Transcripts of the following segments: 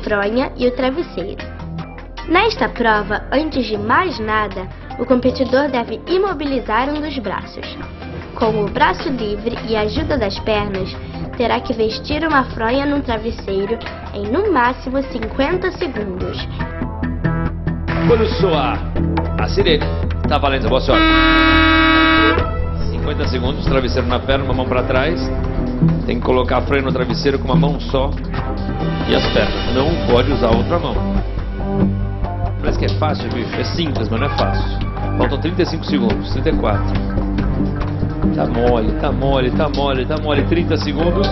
fronha e o travesseiro. Nesta prova, antes de mais nada, o competidor deve imobilizar um dos braços. Com o braço livre e a ajuda das pernas, terá que vestir uma fronha num travesseiro em no máximo 50 segundos. Quando soar a sirene, tá valendo, boa sorte. 50 segundos, travesseiro na perna, uma mão para trás. Tem que colocar a fronha no travesseiro com uma mão só e as pernas. Não pode usar a outra mão. Parece que é fácil, bicho. É simples, mas não é fácil. Faltam 35 segundos, 34. Tá mole, tá mole, tá mole, tá mole. 30 segundos.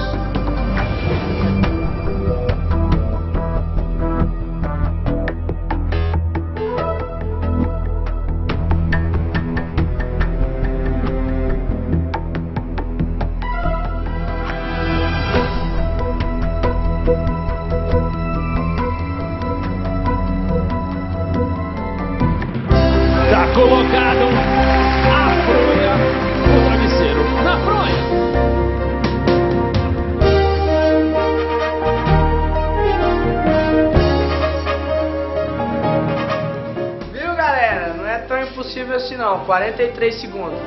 Tá colocado a fronha, o travesseiro na fronha. Viu, galera? Não é tão impossível assim não. 43 segundos.